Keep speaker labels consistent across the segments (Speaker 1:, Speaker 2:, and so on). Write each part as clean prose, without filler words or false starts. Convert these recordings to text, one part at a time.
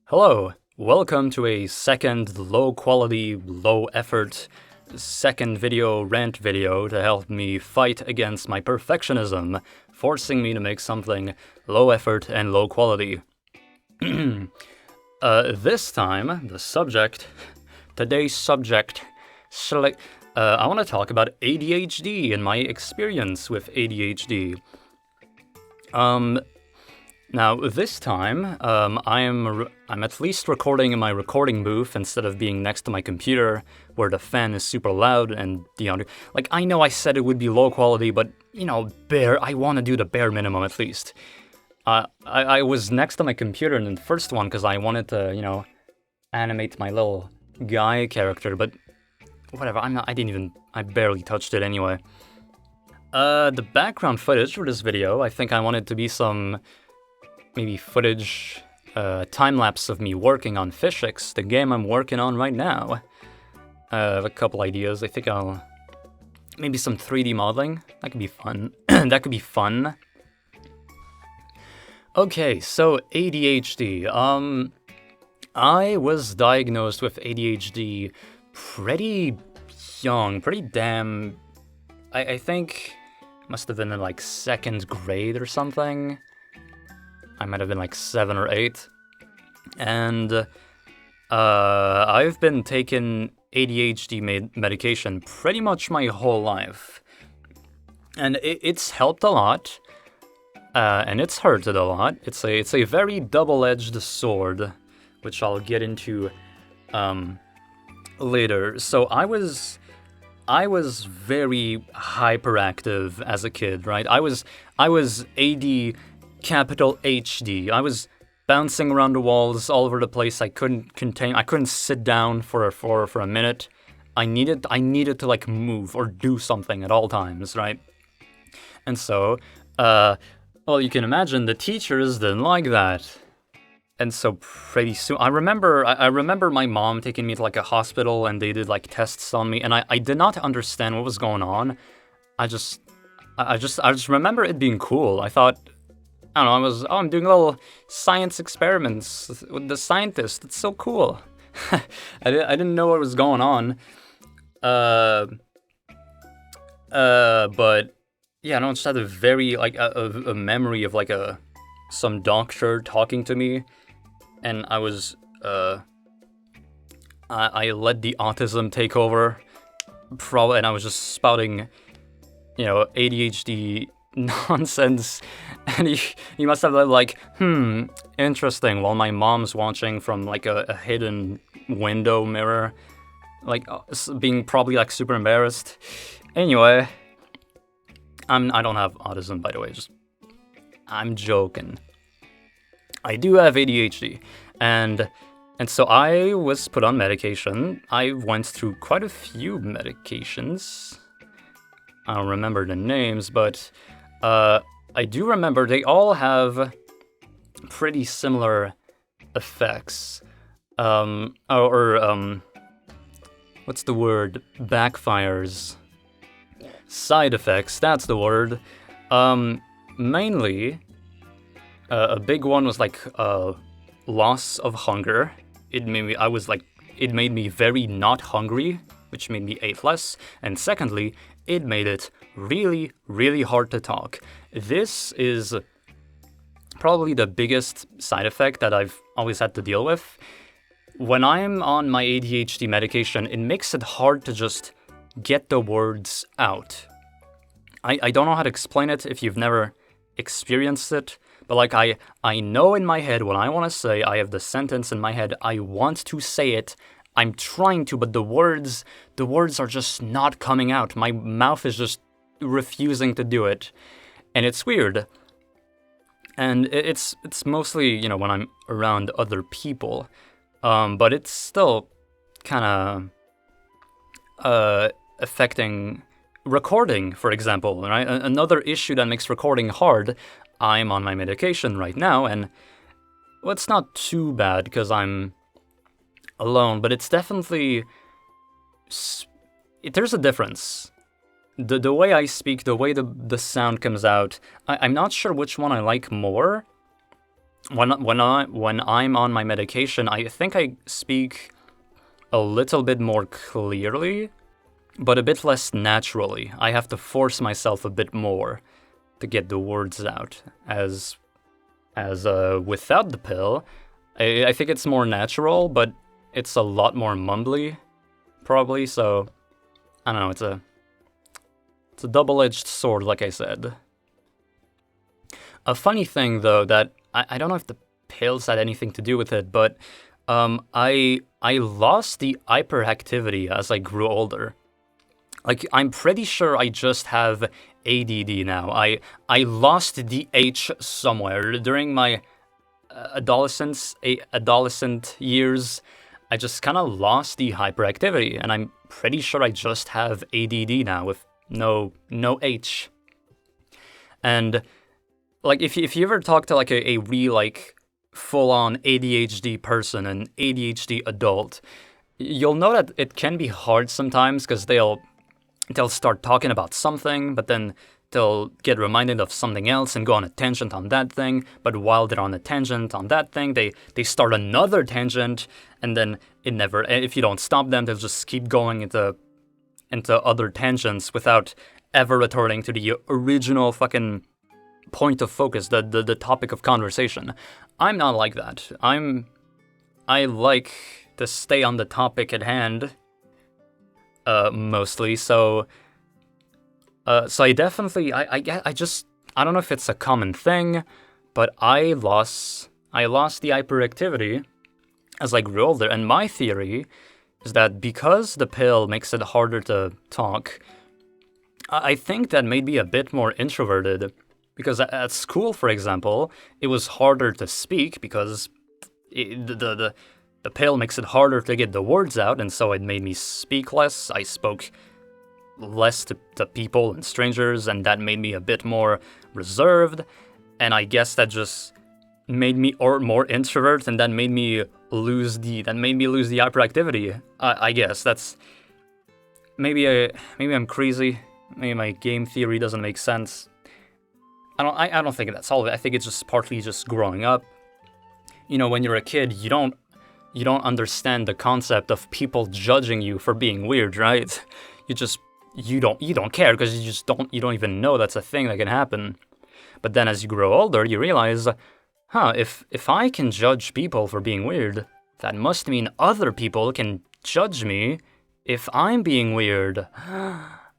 Speaker 1: Hello, welcome to a second low-quality, low-effort second rant video to help me fight against my perfectionism, forcing me to make something low-effort and low-quality. This time, today's subject, I want to talk about ADHD and my experience with ADHD. Now, this time, I'm at least recording in my recording booth instead of being next to my computer, where the fan is super loud and I know I said it would be low quality, but, I want to do the bare minimum at least. I was next to my computer in the first one because I wanted to, animate my little guy character, but whatever, I barely touched it anyway. The background footage for this video, I think I want it to be some maybe footage, time-lapse of me working on Phishics, the game I'm working on right now. I have a couple ideas. I think maybe some 3D modeling. That could be fun. That could be fun. Okay, so ADHD. I was diagnosed with ADHD pretty young, pretty damn... I think must have been in like 2nd grade or something. I might have been like 7 or 8. And I've been taking ADHD medication pretty much my whole life. And it's helped a lot. And it's hurted a lot. It's a very double-edged sword, which I'll get into later. So I was very hyperactive as a kid, right? I was AD capital HD. I was bouncing around the walls all over the place. I couldn't sit down for a minute. I needed to like move or do something at all times, right? And so, well, you can imagine the teachers didn't like that. And so pretty soon, I remember my mom taking me to like a hospital and they did like tests on me, and I did not understand what was going on. I just remember it being cool. I thought, I don't know, I'm doing little science experiments with the scientist. It's so cool. I didn't know what was going on. But yeah, I just had a very, like, a memory of, like, some doctor talking to me, and I was, I let the autism take over, and I was just spouting, ADHD nonsense, and he must have been like, interesting, while my mom's watching from, like, a hidden window mirror, like, being probably, like, super embarrassed. Anyway, I don't have autism, by the way, I'm joking. I do have ADHD, and so I was put on medication. I went through quite a few medications. I don't remember the names, but I do remember they all have pretty similar effects. What's the word? Backfires. Side effects, that's the word. Mainly, a big one was like loss of hunger. It made me very not hungry, which made me eat less. And secondly, it made it really, really hard to talk. This is probably the biggest side effect that I've always had to deal with. When I'm on my ADHD medication, it makes it hard to just get the words out. I don't know how to explain it if you've never experienced it, but like I know in my head what I want to say. I have the sentence in my head. I want to say it. I'm trying to, but the words are just not coming out. My mouth is just refusing to do it, and it's weird. And it's mostly, when I'm around other people, but it's still kind of affecting recording, for example, right? Another issue that makes recording hard. I'm on my medication right now, and well, it's not too bad because I'm alone, but it's definitely... There's a difference. The way I speak, the way the sound comes out, I'm not sure which one I like more. when I'm on my medication, I think I speak a little bit more clearly, but a bit less naturally. I have to force myself a bit more to get the words out. As without the pill, I think it's more natural, but it's a lot more mumbly, probably. So I don't know. It's a double-edged sword, like I said. A funny thing, though, that I don't know if the pills had anything to do with it, but I lost the hyperactivity as I grew older. Like, I'm pretty sure I just have ADD now. I lost the H somewhere during my adolescent years. I just kind of lost the hyperactivity, and I'm pretty sure I just have ADD now with no H. And like, if you ever talk to like a real like full-on ADHD person, an ADHD adult, you'll know that it can be hard sometimes because they'll start talking about something, but then they'll get reminded of something else and go on a tangent on that thing. But while they're on a tangent on that thing, they start another tangent, and then it never. If you don't stop them, they'll just keep going into other tangents without ever returning to the original fucking point of focus, the topic of conversation. I'm not like that. I like to stay on the topic at hand, mostly. So I definitely, I don't know if it's a common thing, but I lost the hyperactivity as I grew older. And my theory is that because the pill makes it harder to talk, I think that made me a bit more introverted. Because at school, for example, it was harder to speak because the pill makes it harder to get the words out, and so it made me speak less. I spoke less to people and strangers, and that made me a bit more reserved. And I guess that just made me more introvert, and that made me lose the hyperactivity. I guess that's maybe I'm crazy. Maybe my game theory doesn't make sense. I don't think that's all of it. I think it's just partly just growing up. You know, when you're a kid, you don't understand the concept of people judging you for being weird, right? You don't care because you don't even know that's a thing that can happen. But then as you grow older, you realize, if I can judge people for being weird, that must mean other people can judge me if I'm being weird.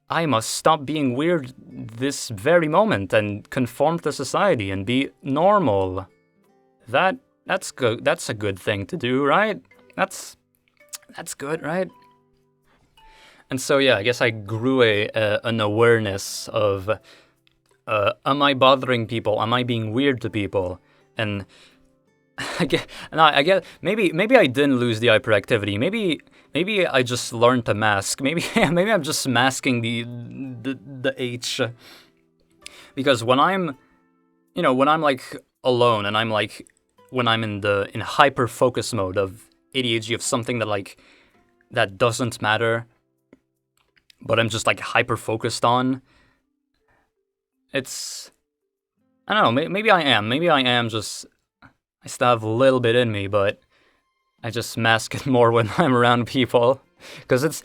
Speaker 1: I must stop being weird this very moment and conform to society and be normal. That's good. That's a good thing to do, right? That's good, right? And so yeah, I guess I grew an awareness of, am I bothering people? Am I being weird to people? And I get maybe I didn't lose the hyperactivity. Maybe I just learned to mask. Maybe I'm just masking the H. Because when I'm like alone and I'm like when I'm in hyper focus mode of ADHD of something that doesn't matter, but I'm just like hyper focused on. I don't know. Maybe I am just. I still have a little bit in me, but I just mask it more when I'm around people, because it's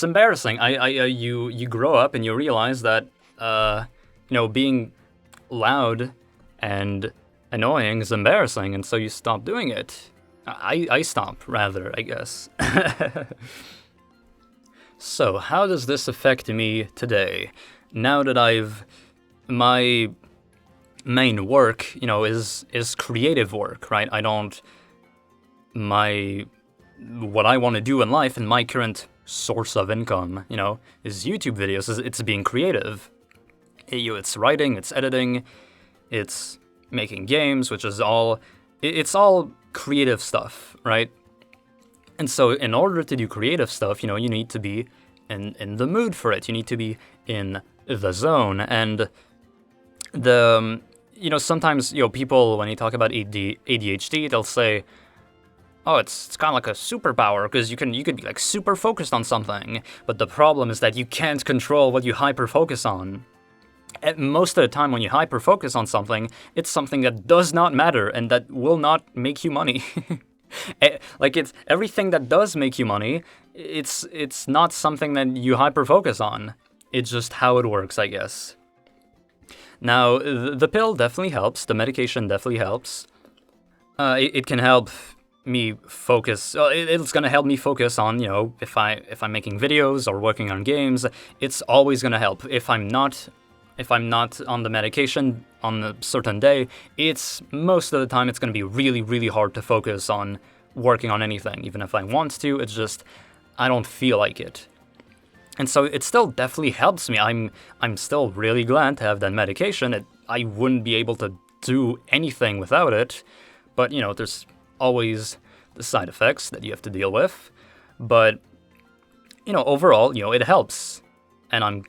Speaker 1: embarrassing. You grow up and you realize that being loud and annoying is embarrassing, and so you stop doing it. I stop, rather, I guess. So how does this affect me today? Now that my main work, is creative work, right? What I want to do in life and my current source of income, is YouTube videos. It's being creative. It's writing, it's editing, it's making games, which is it's all creative stuff, right? And so in order to do creative stuff, you need to be in the mood for it. You need to be in the zone. And sometimes, people, when you talk about ADHD, they'll say, oh, it's kind of like a superpower because you could be like super focused on something. But the problem is that you can't control what you hyper focus on. most of the time when you hyper-focus on something, it's something that does not matter and that will not make you money. Like, it's everything that does make you money, it's not something that you hyper-focus on. It's just how it works, I guess. Now, the pill definitely helps. The medication definitely helps. It can help me focus. It's gonna help me focus on, if I'm making videos or working on games. It's always gonna help. If I'm not on the medication on a certain day, it's most of the time it's gonna be really, really hard to focus on working on anything. Even if I want to, it's just I don't feel like it. And so it still definitely helps me. I'm still really glad to have that medication. I wouldn't be able to do anything without it. But, there's always the side effects that you have to deal with. But, overall, it helps. And I'm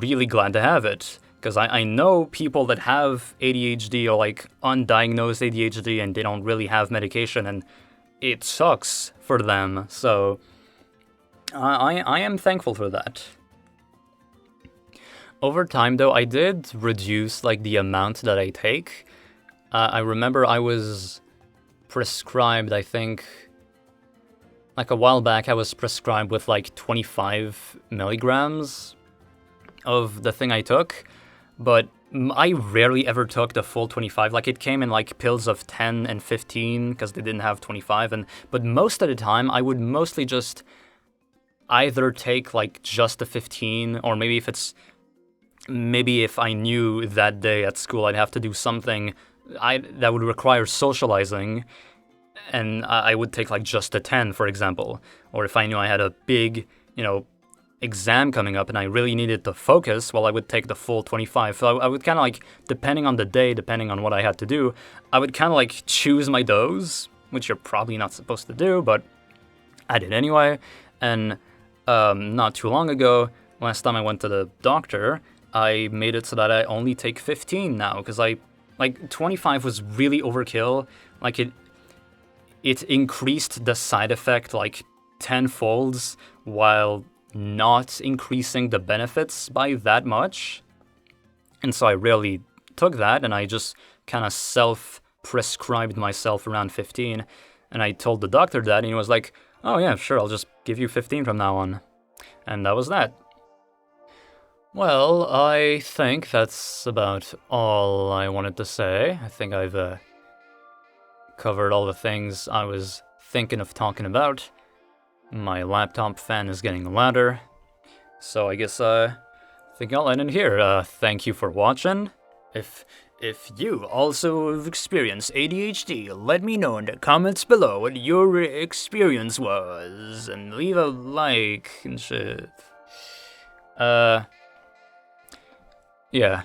Speaker 1: really glad to have it. Because I know people that have ADHD or, undiagnosed ADHD and they don't really have medication. And it sucks for them. So I am thankful for that. Over time, though, I did reduce, the amount that I take. I remember I was prescribed, I think, a while back, I was prescribed with 25 milligrams of the thing I took, but I rarely ever took the full 25. It came in pills of 10 and 15 because they didn't have 25, but most of the time I would mostly just either take just the 15, or maybe if I knew that day at school I'd have to do something that would require socializing, and I would take just a 10, for example. Or if I knew I had a big, exam coming up and I really needed to focus, well, I would take the full 25. So I would kind of depending on the day, depending on what I had to do, I would kind of choose my dose, which you're probably not supposed to do, but I did anyway. And not too long ago, last time I went to the doctor, I made it so that I only take 15 now, because 25 was really overkill. It increased the side effect 10-folds while not increasing the benefits by that much. And so I really took that and I just kind of self-prescribed myself around 15. And I told the doctor that, and he was like, "Oh yeah, sure, I'll just give you 15 from now on." And that was that. Well, I think that's about all I wanted to say. I think I've covered all the things I was thinking of talking about. My laptop fan is getting louder, so I guess I think I'll end it here. Thank you for watching. If you also have experienced ADHD, let me know in the comments below what your experience was, and leave a like and shit. Yeah.